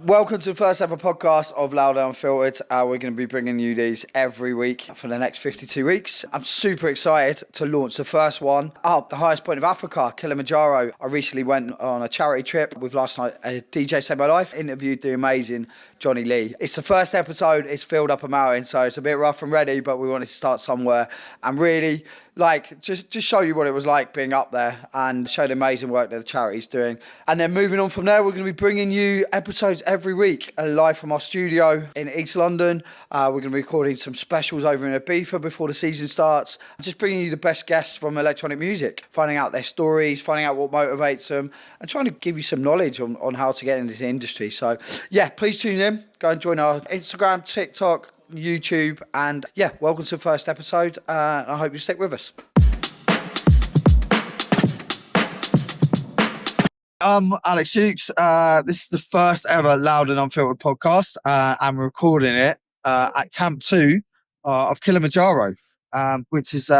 Welcome to the first ever podcast of Loud Unfiltered. We're going to be bringing you these every week for the next 52 weeks. I'm super excited to launch the first one up the highest point of Africa, Kilimanjaro. I recently went on a charity trip with last night a DJ Saved My Life, interviewed the amazing Jonny Lee. It's the first episode, it's filled up a mountain, so it's a bit rough and ready, but we wanted to start somewhere and really just show you what it was like being up there and show the amazing work that the charity's doing. And then moving on from there, we're going to be bringing you episodes every week live from our studio in East London. We're going to be recording some specials over in Ibiza before the season starts. Just bringing you the best guests from electronic music, finding out their stories, finding out what motivates them, and trying to give you some knowledge on how to get into this industry. So yeah, please tune in. Go and join our Instagram, TikTok, YouTube, and yeah, welcome to the first episode. I hope you stick with us. I'm Alex Jukes. This is the first ever Loud and Unfiltered podcast. I'm recording it at Camp 2 of Kilimanjaro, which is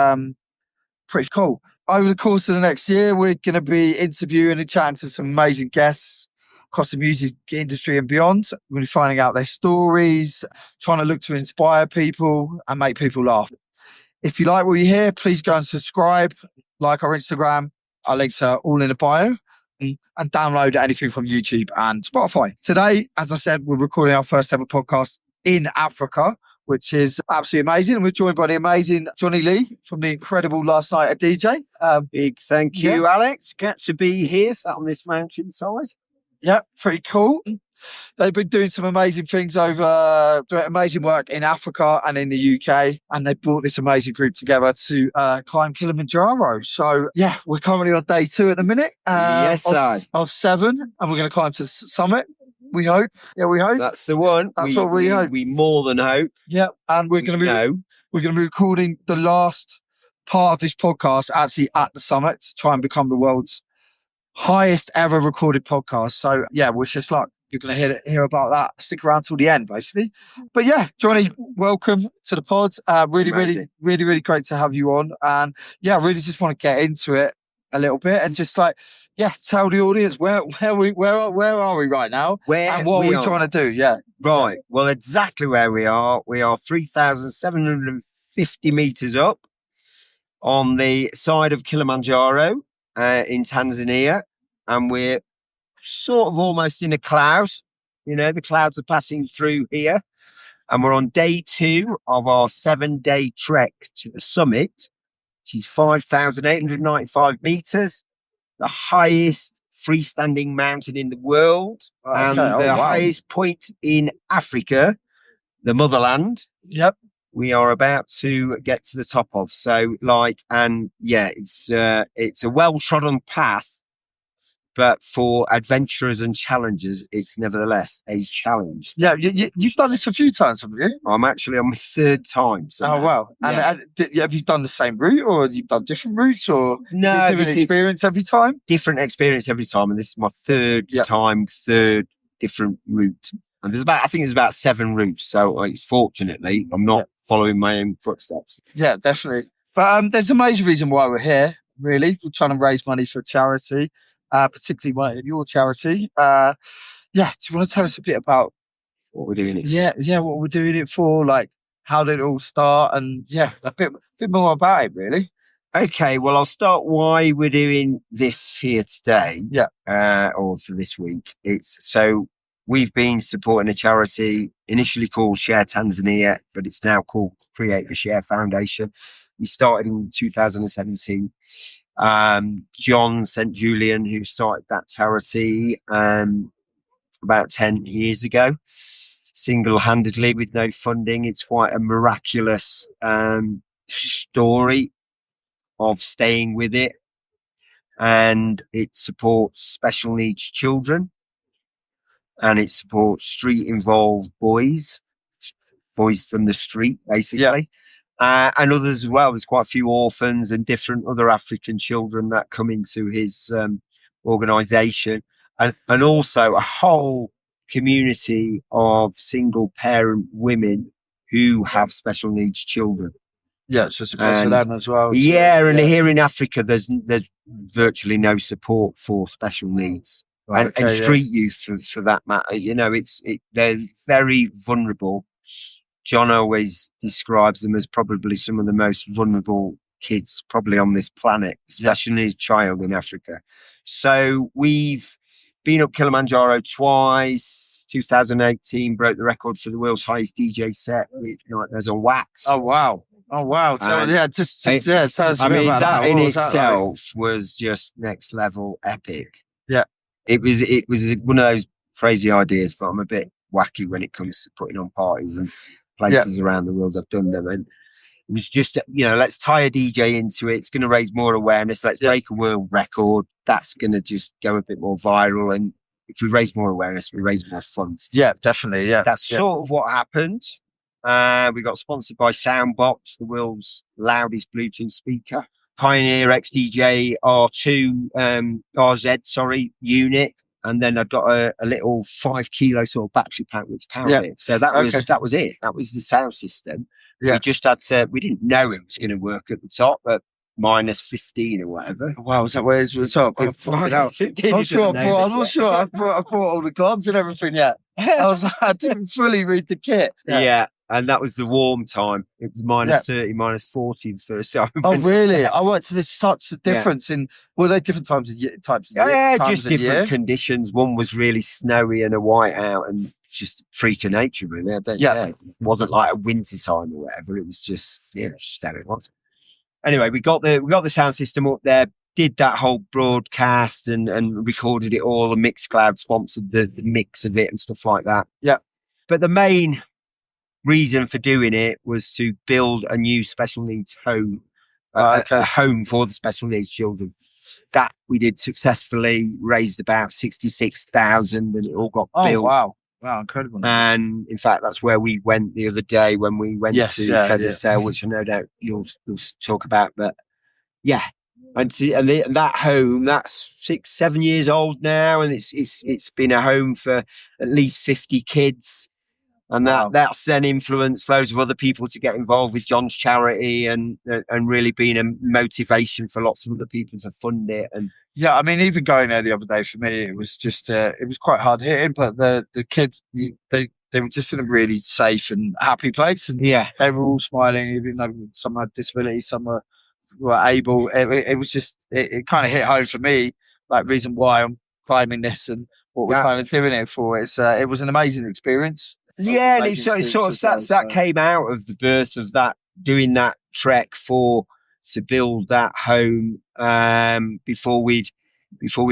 pretty cool. Over the course of the next year, we're going to be interviewing and chatting to some amazing guests across the music industry and beyond. We're going to be finding out their stories, trying to look to inspire people and make people laugh. If you like what you hear, please go and subscribe, like our Instagram. Our links are all in the bio, and download anything from YouTube and Spotify. Today, as I said, we're recording our first ever podcast in Africa, which is absolutely amazing. We're joined by the amazing Jonny Lee from the incredible Last Night at DJ. Big thank you, Alex. Get to be here, sat on this mountainside. Yeah, pretty cool. They've been doing some amazing things doing amazing work in Africa and in the UK. And they brought this amazing group together to climb Kilimanjaro. So yeah, we're currently on day 2 at the minute. Of 7. And we're going to climb to the summit. We hope. Yeah, we hope. That's the one. That's what we hope. We more than hope. Yeah. And we're going to be recording the last part of this podcast actually at the summit to try and become the world's highest ever recorded podcast. So yeah, wish us luck. You're going to hear about that. Stick around till the end, basically. But yeah, Jonny, welcome to the pod. Really great to have you on. And yeah, I really just want to get into it a little bit and just tell the audience where are we right now? And what are we trying to do? Yeah. Right. Well, exactly where we are. We are 3,750 meters up on the side of Kilimanjaro in Tanzania. And we're sort of almost in a cloud. You know, the clouds are passing through here. And we're on day 2 of our 7-day trek to the summit, which is 5,895 meters, the highest freestanding mountain in the world, and highest point in Africa, the motherland. Yep. We are about to get to the top of. So it's a well-trodden path. But for adventurers and challengers, it's nevertheless a challenge. Yeah, you've done this a few times, haven't you? I'm actually on my 3rd time. So wow. And have you done the same route, or have you done different routes, or no, is it different experience every time? Different experience every time. And this is my 3rd time, 3rd different route. And I think there's about 7 routes. So fortunately, I'm not following my own footsteps. Yeah, definitely. But there's an amazing reason why we're here, really. We're trying to raise money for charity. Particularly your charity. Do you want to tell us a bit about what we're doing it for? What we're doing it for, like how did it all start, and a bit more about it, really. Okay, well, I'll start why we're doing this here today. Or for this week. We've been supporting a charity initially called Share Tanzania, but it's now called Create the Share Foundation. We started in 2017. John St. Julian, who started that charity about 10 years ago, single-handedly with no funding. It's quite a miraculous story of staying with it. And it supports special needs children, and it supports street-involved boys from the street, basically. And others as well. There's quite a few orphans and different other African children that come into his organisation, and also a whole community of single parent women who have special needs children. Yeah, so support for them as well. Yeah, and here in Africa, there's virtually no support for special needs. and street youth for that matter. You know, they're very vulnerable. John always describes them as probably some of the most vulnerable kids probably on this planet, especially as a child in Africa. So we've been up Kilimanjaro twice. 2018 broke the record for the world's highest DJ set with Nightmares on Wax. Oh wow! So, it sounds. I mean, that in itself was just next level epic. Yeah, it was one of those crazy ideas, but I'm a bit wacky when it comes to putting on parties and places around the world. I've done them, and it was just, let's tie a DJ into it. It's going to raise more awareness. Let's break a world record. That's going to just go a bit more viral. And if we raise more awareness, we raise more funds. Yeah, definitely. Yeah, that's sort of what happened. We got sponsored by Soundbox, the world's loudest Bluetooth speaker. Pioneer XDJ R2 RZ unit, and then I've got a little 5 kilo sort of battery pack which powered it. So that was it. That was the sound system. Yeah. We just had to. We didn't know it was going to work at the top at minus 15 or whatever. Wow, was that where it was the top? I'm not sure. I brought all the gloves and everything. Yeah, I didn't fully read the kit. Yeah. And that was the warm time. It was minus 30, minus 40 the first time. Oh, really? So there's such a difference in, were they different types of year? Just different conditions. One was really snowy and a whiteout and just freak of nature, really. It wasn't like a winter time or whatever. It was just, just how it was. Anyway, we got the sound system up there, did that whole broadcast and recorded it all. And Mixcloud sponsored the mix of it and stuff like that. Yeah. But the main reason for doing it was to build a new special needs home, a home for the special needs children. That we did successfully, raised about 66,000, and it all got built. Wow, incredible! And in fact, that's where we went the other day when we went to Feather Sale, which I no doubt you'll talk about. But and that home, that's 6-7 years old now, and it's been a home for at least 50 kids. And that's then influenced loads of other people to get involved with John's charity and really being a motivation for lots of other people to fund it. And I mean, even going there the other day for me, it was just it was quite hard hitting. But the kids, they were just in a really safe and happy place, and they were all smiling, even though some had disabilities, some were able. It was just it kind of hit home for me, like reason why I'm climbing this and what we're kind of doing it for. It was an amazing experience. Yeah, and it's sort of that came out of the birth of that, doing that trek to build that home before we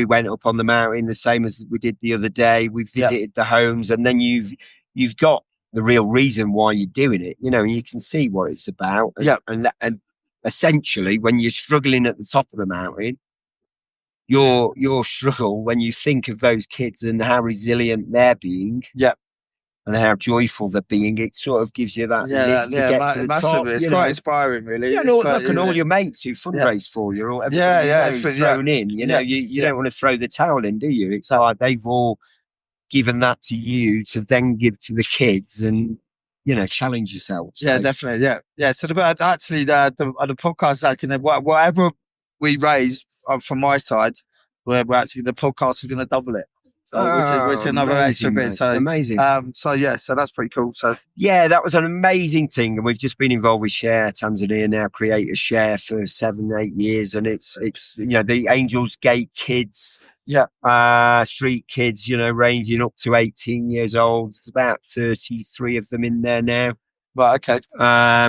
went up on the mountain, the same as we did the other day. We visited the homes, and then you've got the real reason why you're doing it, and you can see what it's about. And essentially, when you're struggling at the top of the mountain, your struggle, when you think of those kids and how resilient they're being. And how joyful they're being, it sort of gives you that lift to get to the top. It's quite inspiring, really. Yeah, look at all your mates who fundraise for you, or everything thrown in. You don't want to throw the towel in, do you? It's like they've all given that to you to then give to the kids, and challenge yourself. So. Yeah, definitely. Yeah. So the podcast, whatever we raise from my side, we're actually the podcast is going to double it. So it's another extra bit. So amazing. So that's pretty cool. So that was an amazing thing, and we've just been involved with Share Tanzania now, Creators Share for 7-8 years, and it's the Angels Gate kids, street kids, ranging up to 18 years old. There's about 33 of them in there now. Right, okay.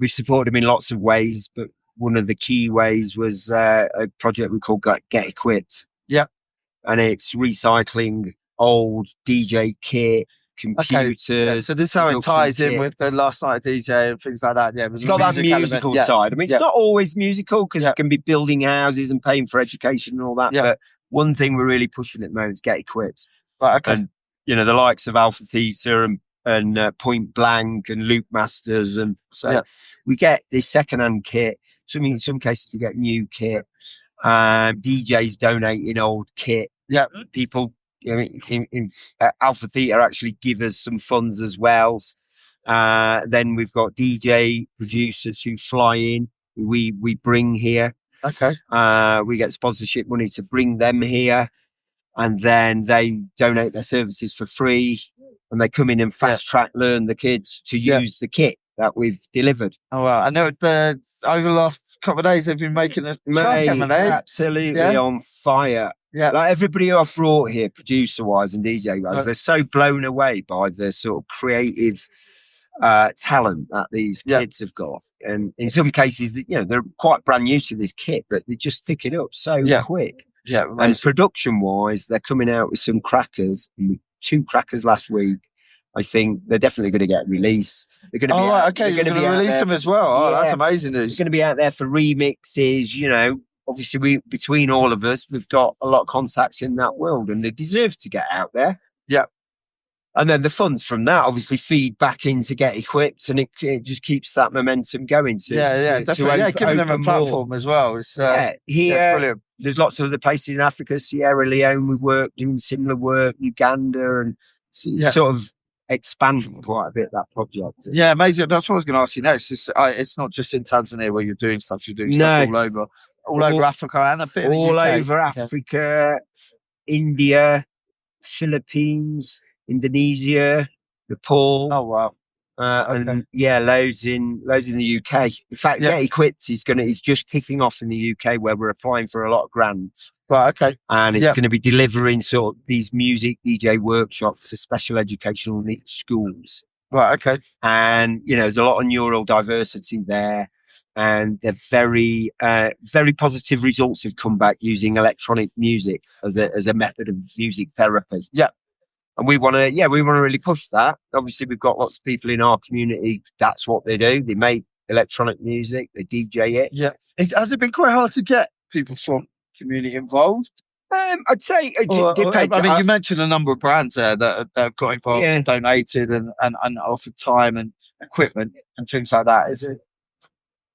We've supported them in lots of ways, but one of the key ways was a project we called Get Equipped. Yeah. And it's recycling old DJ kit, computers. Okay. So this is how it ties in with the last night DJ and things like that. Yeah, it's got that musical side. I mean, it's not always musical because you can be building houses and paying for education and all that. But one thing we're really pushing at the moment is Get Equipped. Right, okay. And the likes of Alpha Theta and Point Blank and Loop Masters, and so we get this second-hand kit. In some cases, we get new kit. DJs donating old kit. Yeah, people in Alpha Theta actually give us some funds as well. Then we've got DJ producers who fly in. We bring here. Okay. We get sponsorship money to bring them here. and then they donate their services for free, and they come in and fast track learn the kids to use the kit that we've delivered. Oh wow! I know over the last couple of days they've been making a truck, haven't they? Absolutely on fire. Yeah, like everybody who I've brought here, producer wise and DJ wise, they're so blown away by the sort of creative talent that these kids have got. And in some cases, they're quite brand new to this kit, but they just pick it up so quick. Yeah, amazing. And production wise, they're coming out with some crackers. 2 crackers last week. I think they're definitely going to get released. They're going to be you're going to release them as well. Oh, that's amazing news. They're going to be out there for remixes. Obviously between all of us, we've got a lot of contacts in that world, and they deserve to get out there. Yeah. And then the funds from that obviously feed back in to get equipped, and it just keeps that momentum going. Definitely. Giving them a platform more as well. It's, here, brilliant. There's lots of other places in Africa, Sierra Leone, we've worked doing similar work, Uganda, and sort of expanding quite a bit that project. Yeah, amazing. That's what I was going to ask you next. It's not just in Tanzania where you're doing stuff. You're doing stuff all over Africa and a bit all of over Africa, India, Philippines, Indonesia, Nepal. Oh wow! And loads in the UK. In fact, Get Equipped he's just kicking off in the UK, where we're applying for a lot of grants. Right, okay. And it's going to be delivering sort of these music DJ workshops to special educational needs schools. Right, okay. And there's a lot of neural diversity there, and they're very, very positive results have come back using electronic music as a method of music therapy. Yeah. And we want to really push that. Obviously, we've got lots of people in our community. That's what they do. They make electronic music. They DJ it. Yeah. Has it been quite hard to get people from community involved? I'd say it depends. I mean, you mentioned a number of brands there that have got involved, donated, and offered time and equipment and things like that. Is it?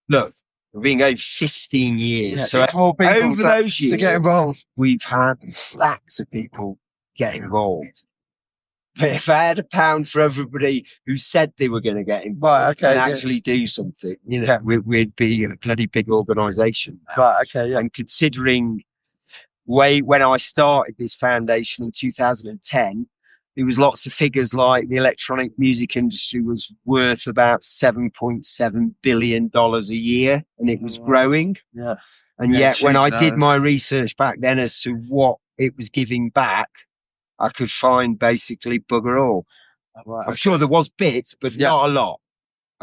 Look, we've been going 15 years. Yeah, so over those years, to get involved, we've had stacks of people get involved. But if I had £1 for everybody who said they were going to get involved and actually do something, we'd be a bloody big organisation. Right, okay, yeah. And considering when I started this foundation in 2010, there was lots of figures like the electronic music industry was worth about $7.7 billion a year, and it was growing. Yeah. And yet when I did my research back then as to what it was giving back, I could find basically bugger all. I'm sure there was bits, but not a lot.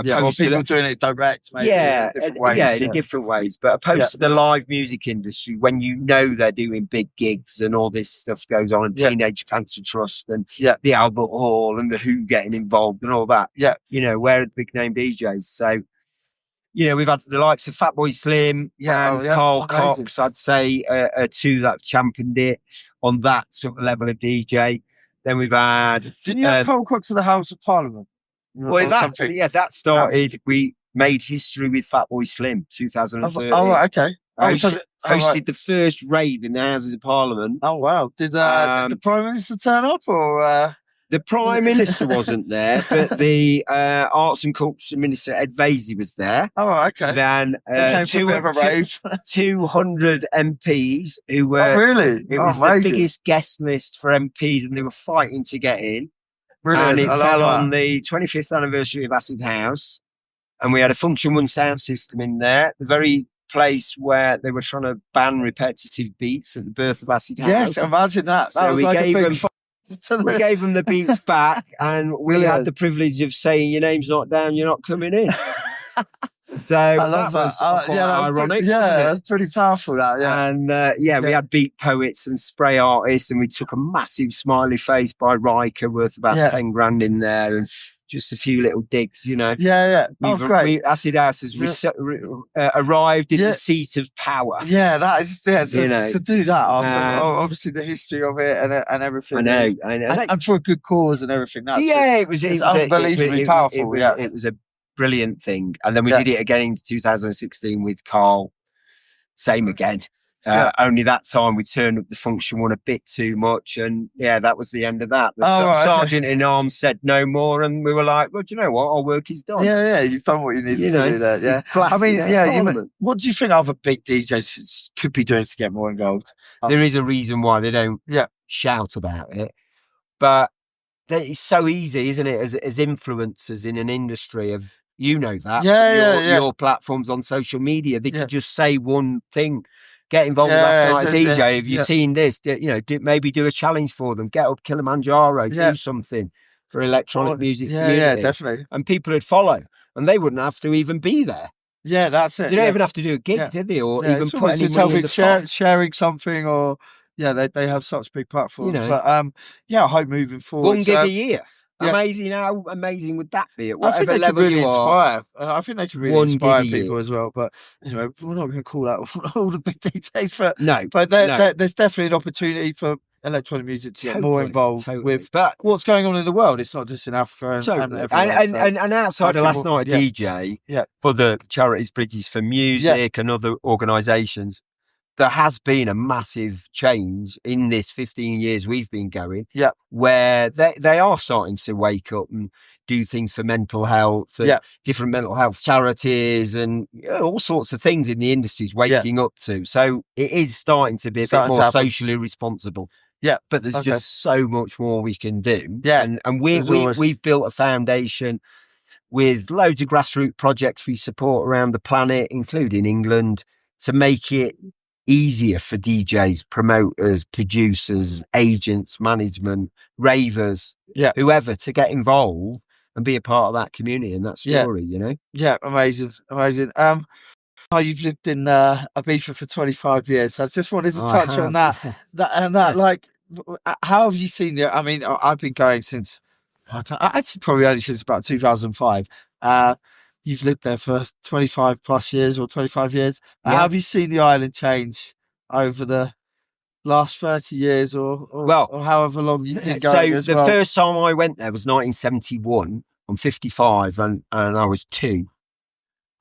People doing it direct, maybe. In different ways. But opposed to the live music industry, when they're doing big gigs and all this stuff goes on, and Teenage Cancer Trust and the Albert Hall and the Who getting involved and all that. Yeah. Where are the big name DJs? So, we've had the likes of Fatboy Slim and Carl Cox, I'd say, are 2 that have championed it on that sort of level of DJ. Then we've had... Didn't you have Carl Cox to the House of Parliament? Well, that started. We made history with Fatboy Slim, 2013. Oh, right, okay. Hosted the first rave in the Houses of Parliament. Oh, wow. Did the Prime Minister turn up, or...? The Prime Minister wasn't there, but the Arts and Culture Minister, Ed Vaizey, was there. Oh, okay. Then 200 MPs who were... Oh, really? It was the biggest guest list for MPs, and they were fighting to get in. Brilliant. And it fell on the 25th anniversary of Acid House, and we had a Function 1 sound system in there, the very place where they were trying to ban repetitive beats at the birth of Acid House. Yes, imagine that. So we gave them the beats back, and we had the privilege of saying, "Your name's not down, you're not coming in." So I love that. Ironic. That's pretty powerful. And we had beat poets and spray artists, and we took a massive smiley face by Riker worth about 10 grand in there, and just a few little digs, Great. Acid House has arrived in the seat of power. Yeah, that is to do that after obviously the history of it and everything. I know. And for a good cause and everything. It was unbelievably powerful. It was a brilliant thing. And then we did it again in 2016 with Carl. Same again. Only that time we turned up the function one a bit too much, and that was the end of that. The Oh, right, sergeant in arms said no more, and we were like, well, do you know what? Our work is done. Yeah, you've done what you needed to do there. Yeah, I mean, what do you think other big DJs could be doing to get more involved? There is a reason why they don't shout about it, but it's so easy, isn't it? As influencers in an industry of, that, your platforms on social media, they could just say one thing. Get involved with Last Night DJ. Have you seen this? Maybe do a challenge for them. Get up Kilimanjaro. Do something for electronic music community. Yeah, definitely. And people would follow, and they wouldn't have to even be there. Yeah, that's it. They don't even have to do a gig, did they? Or even put any money in the sharing something, or they have such big platforms. But I hope moving forward, one gig a year. Amazing! How amazing would that be? At whatever level really you inspire. I think they could really inspire people as well. But anyway, we're not going to call out all the big DJs, but there's definitely an opportunity for electronic music to get more involved with what's going on in the world. It's not just in Africa and outside of Last Night DJ, for the charities, Bridges for Music, and other organisations. There has been a massive change in this 15 years we've been going, where they are starting to wake up and do things for mental health, and different mental health charities, and all sorts of things in the industry's waking up to. So it is starting to be a bit more socially responsible. Yeah, but there's just so much more we can do. Yeah, and we've built a foundation with loads of grassroots projects we support around the planet, including England, to make it easier for DJs, promoters, producers, agents, management, ravers, whoever, to get involved and be a part of that community and that story, Yeah, amazing. You've lived in Ibiza for 25 years. So I just wanted to touch on that. Like, how have you seen it? I mean, I've been going since, actually probably only since about 2005. You've lived there for 25 plus years or 25 years. How have you seen the island change over the last 30 years or however long you've been going the first time I went there was 1971. I'm 55 and I was 2.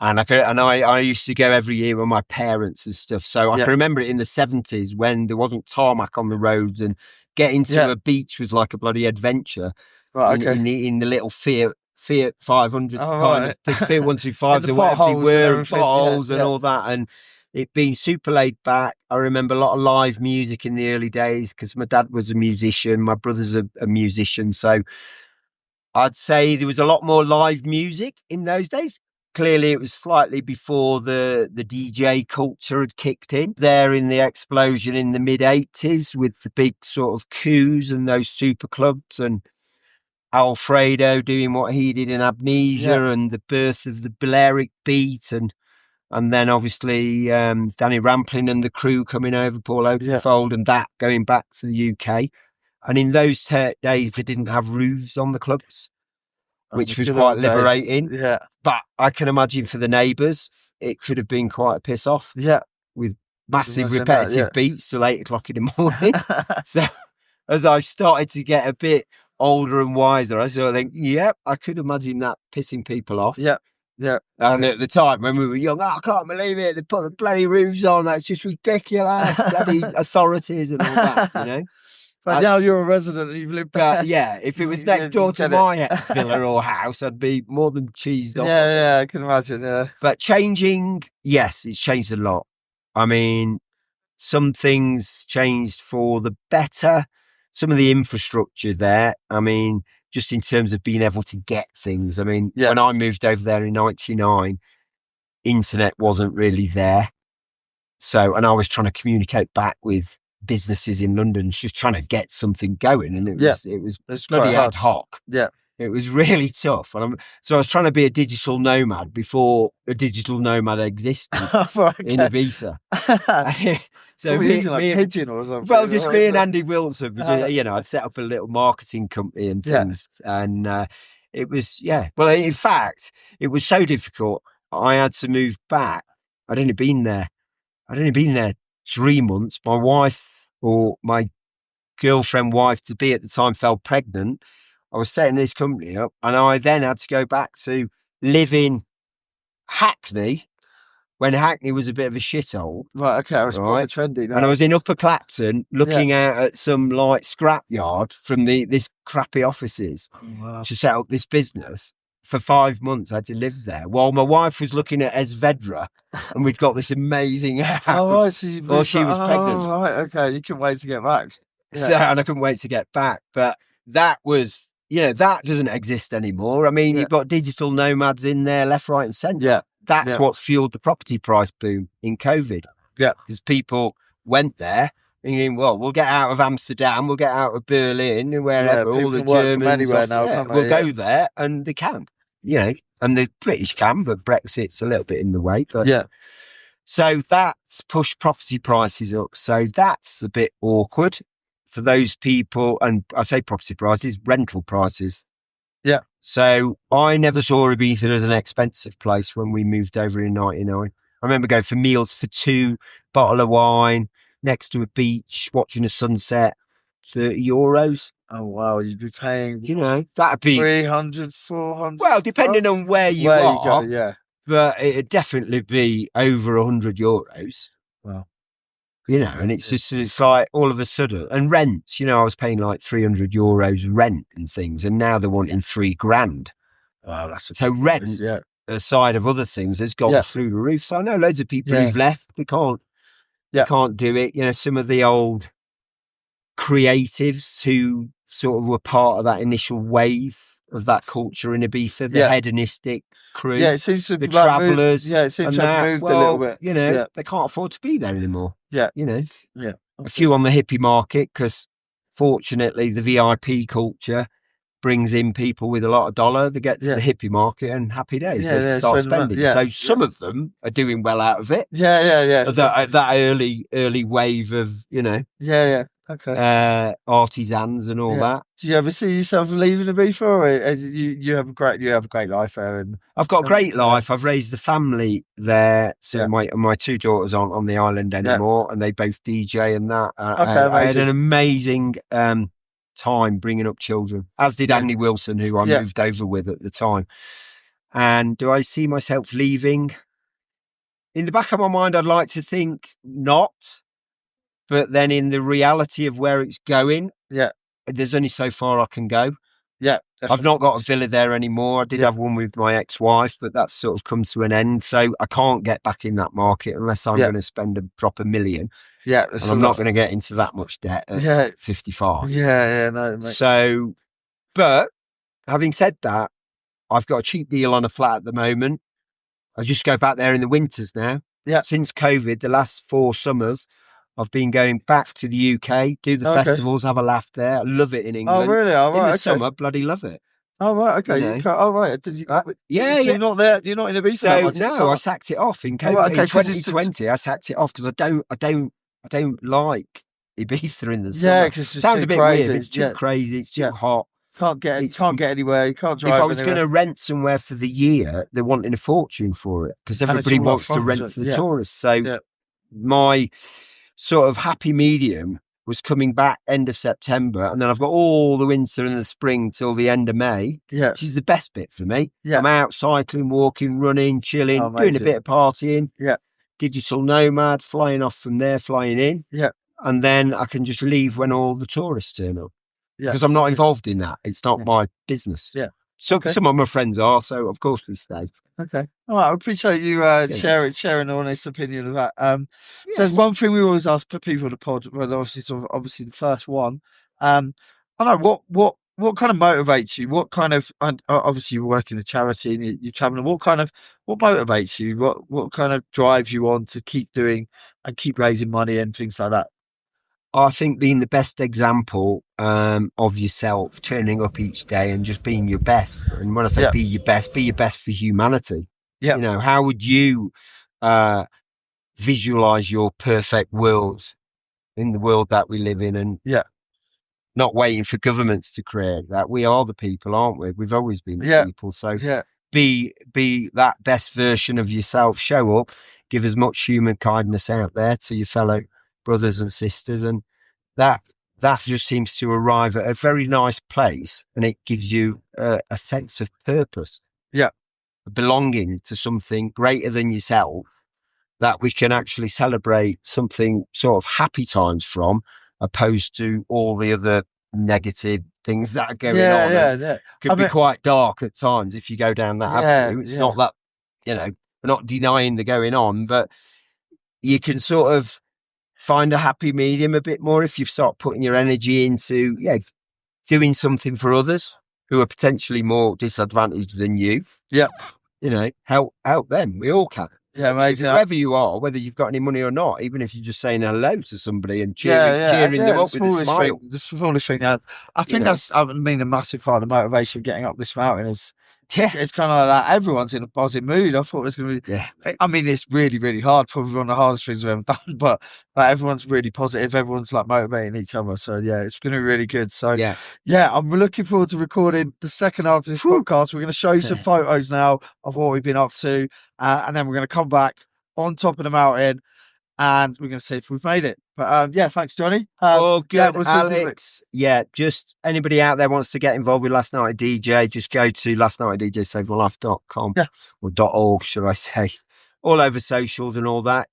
And I used to go every year with my parents and stuff. So I can remember it in the 70s when there wasn't tarmac on the roads, and getting to a beach was like a bloody adventure. Right, in the little Fiat 500 kind of Fiat 125s and whatever they were, potholes and all that, and it being super laid back. I remember a lot of live music in the early days because my dad was a musician, my brother's a musician, so I'd say there was a lot more live music in those days. Clearly, it was slightly before the DJ culture had kicked in. There in the explosion in the mid-80s with the big sort of coups and those super clubs, and Alfredo doing what he did in Amnesia, and the birth of the Balearic beat, and then obviously Danny Rampling and the crew coming over, Paul Oakenfold, and that going back to the UK. And in those days, they didn't have roofs on the clubs, which was quite liberating. Yeah. But I can imagine for the neighbours, it could have been quite a piss off. Yeah. With massive repetitive beats till 8 o'clock in the morning. So as I started to get a bit older and wiser, I sort of think, I could imagine that pissing people off. Yeah. Yeah. And at the time when we were young, I can't believe it. They put the bloody roofs on. That's just ridiculous. Bloody authorities and all that, But now you're a resident and you've lived there. If it was next door to my villa or house, I'd be more than cheesed off. Yeah, I can imagine, But changing, yes, it's changed a lot. I mean, some things changed for the better. Some of the infrastructure there, I mean, just in terms of being able to get things. I mean, when I moved over there in 99, internet wasn't really there. So, and I was trying to communicate back with businesses in London, just trying to get something going, and it was bloody ad hoc. Yeah, it was really tough. And so I was trying to be a digital nomad before a digital nomad existed in Ibiza. So Pigeon or something. Well, just me and Andy Wilson, I'd set up a little marketing company and things, and it was Well, in fact, it was so difficult. I had to move back. I'd only been there 3 months. My wife, or my girlfriend wife to be at the time, fell pregnant. I was setting this company up, and I then had to go back to live in Hackney, when Hackney was a bit of a shithole. Right, okay, I was Right. trendy now. And I was in Upper Clapton looking out at some like scrapyard from this crappy offices to set up this business. For 5 months, I had to live there while my wife was looking at Esvedra, and we'd got this amazing house. Oh, right, so you while she was pregnant. Oh, right, okay, you can wait to get back. Yeah. So, and I couldn't wait to get back. But that was, that doesn't exist anymore. I mean, you've got digital nomads in there, left, right, and centre. Yeah. That's what's fueled the property price boom in COVID. Yeah. Because people went there thinking, well, we'll get out of Amsterdam, we'll get out of Berlin, and wherever, all the Germans. Anywhere now, can't they? We'll go there, and they can, and the British can, but Brexit's a little bit in the way. But so that's pushed property prices up. So that's a bit awkward for those people. And I say property prices, rental prices. Yeah. So I never saw Ibiza as an expensive place when we moved over in 99. I remember going for meals for 2, bottle of wine, next to a beach, watching a sunset, €30. Oh, wow, you'd be paying, that'd be 300, 400. Well, depending on where you are. You go, but it'd definitely be over €100. Wow. And it's like all of a sudden, and rent, I was paying like €300 rent and things, and now they're wanting $3,000. Wow, so rent, aside of other things, has gone through the roof. So I know loads of people who've left. They can't do it. Some of the old creatives who sort of were part of that initial wave of that culture in Ibiza, the hedonistic crew, it seems to the travellers, it seems to have moved a little bit. They can't afford to be there anymore. Okay. A few on the hippie market, because fortunately the VIP culture brings in people with a lot of dollar that get to the hippie market, and happy days. They start spending. So some of them are doing well out of it. That early wave of, Okay. Artisans and all that. Do you ever see yourself leaving Ibiza, or you have a great life there? And I've got a great life. I've raised a family there. So my 2 daughters aren't on the island anymore, and they both DJ and that. I had an amazing time bringing up children, as did Andy Wilson, who I moved over with at the time. And do I see myself leaving? In the back of my mind, I'd like to think not. But then in the reality of where it's going, there's only so far I can go. Yeah. I've not got a villa there anymore. I did have one with my ex-wife, but that's sort of come to an end. So I can't get back in that market unless I'm going to spend drop $1 million. Yeah. And I'm not going to get into that much debt at 55. No, mate. So, but having said that, I've got a cheap deal on a flat at the moment. I just go back there in the winters now. Yeah. Since COVID, the last 4 summers, I've been going back to the UK, do the festivals, have a laugh there. I love it in England. Oh, really? Oh, right, in the summer, bloody love it. Oh, right, okay. Did you? You're not there. You're not in Ibiza. So no, I sacked it off in COVID. In 2020. I sacked it off because I don't like Ibiza in the summer. Yeah, because it sounds a bit crazy. Weird. It's too crazy. It's too hot. Can't get anywhere. You can't drive. If I was going to rent somewhere for the year, they're wanting a fortune for it because everybody wants to rent to the tourists. So my sort of happy medium was coming back end of September, and then I've got all the winter and the spring till the end of May, which is the best bit for me. I'm out cycling, walking, running, chilling, doing a bit of partying. Digital nomad, flying off from there, flying in. And then I can just leave when all the tourists turn up. Because I'm not involved in that. It's not my business. So some of my friends are, so of course we stay. Okay. All right. I appreciate you sharing an honest opinion of that. So there's one thing we always ask for people to pod, well, obviously the first one. I know what kind of motivates you? What kind of, obviously you work in a charity and you're traveling. What motivates you? What kind of drives you on to keep doing and keep raising money and things like that? I think being the best example of yourself, turning up each day and just being your best. And when I say be your best for humanity. Yeah. How would you visualize your perfect world in the world that we live in? And not waiting for governments to create that. We are the people, aren't we? We've always been the people. So be that best version of yourself. Show up, give as much human kindness out there to your fellow brothers and sisters, and that just seems to arrive at a very nice place, and it gives you a sense of purpose, belonging to something greater than yourself, that we can actually celebrate something sort of happy times from, opposed to all the other negative things that are going on. Yeah. Could be quite dark at times if you go down that avenue. It's not that, we're not denying the going on, but you can sort of find a happy medium a bit more if you start putting your energy into doing something for others who are potentially more disadvantaged than you. Yeah. Help them. We all can. Yeah, amazing. Whoever you are, whether you've got any money or not, even if you're just saying hello to somebody and cheering them up with a smile. The smallest thing. I think that's, a massive part of the motivation of getting up this mountain is, it's kind of like that. Everyone's in a positive mood. I thought it was going to be, it's really, really hard. Probably one of the hardest things we've ever done, but everyone's really positive. Everyone's like motivating each other. So it's going to be really good. So I'm looking forward to recording the second half of this podcast. We're going to show you some photos now of what we've been up to. And then we're going to come back on top of the mountain and we're going to see if we've made it. But thanks, Jonny. Good, Alex. Just anybody out there wants to get involved with Last Night at DJ, just go to lastnightatdjsavemylife.com or .org, should I say. All over socials and all that,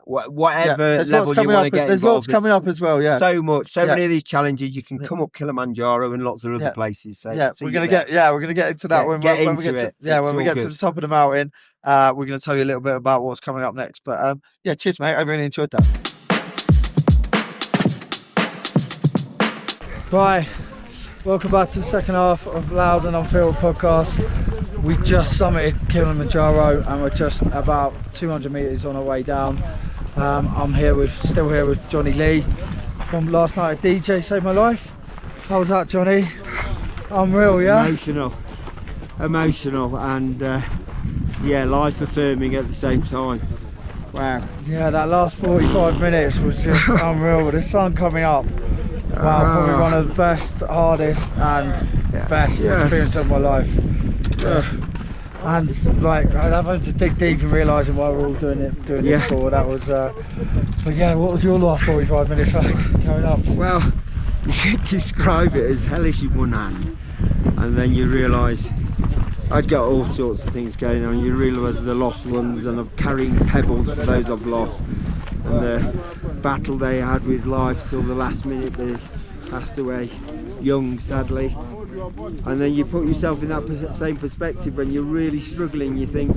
whatever level you want to get involved. There's lots coming up as well, So many of these challenges. You can come up Kilimanjaro and lots of other places. So we're gonna get into that when we get to the top of the mountain. We're going to tell you a little bit about what's coming up next. But cheers, mate. I really enjoyed that. Right, welcome back to the second half of Loud and Unfiltered podcast. We just summited Kilimanjaro and we're just about 200 metres on our way down. I'm still here with Jonny Lee from Last Night at DJ Saved My Life. How was that, Jonny? Unreal, yeah? Emotional and life affirming at the same time. Wow. Yeah, that last 45 minutes was just unreal with the sun coming up. Wow, probably one of the best, hardest and best experience of my life. And I'm having to dig deep and realising why we're all doing this for. That was what was your last 45 minutes like going up? Well, you could describe it as hellish in one hand, and then you realise I'd got all sorts of things going on. You realise the lost ones, and I'm carrying pebbles for those I've lost, and the battle they had with life till the last minute. They passed away young, sadly. And then you put yourself in that same perspective when you're really struggling. You think,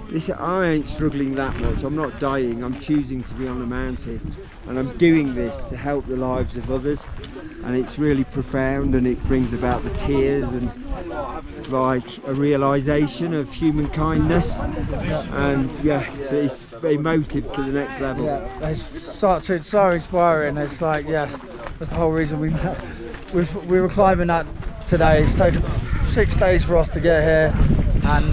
listen, I ain't struggling that much. I'm not dying. I'm choosing to be on the mountain, and I'm doing this to help the lives of others. And it's really profound, and it brings about the tears and like a realisation of human kindness. And so it's emotive to the next level. It's so inspiring. It's like that's the whole reason we were climbing that today. It's taken 6 days for us to get here, and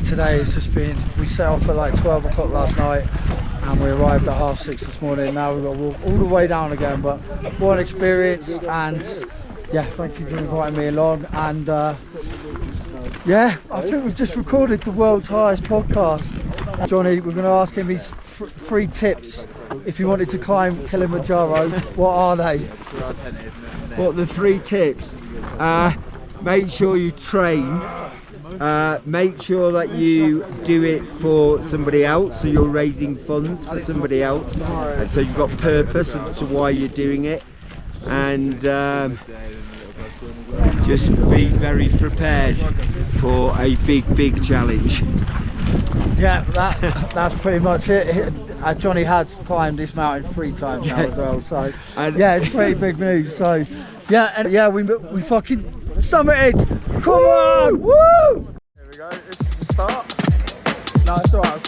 today it's just been, we set off at like 12 o'clock last night and we arrived at 6:30 this morning. Now we've got to walk all the way down again, but what an experience. And thank you for inviting me along. And I think we've just recorded the world's highest podcast. Jonny, we're going to ask him his 3 tips if you wanted to climb Kilimanjaro. What are they? What the 3 tips? Make sure you train. Make sure that you do it for somebody else, so you're raising funds for somebody else, and so you've got purpose as to why you're doing it. And just be very prepared for a big challenge. That's pretty much it. Jonny has climbed this mountain 3 times now as well, so it's pretty big news. So we fucking summited. Come on, woo! Here we go. This is the start. No, it's alright.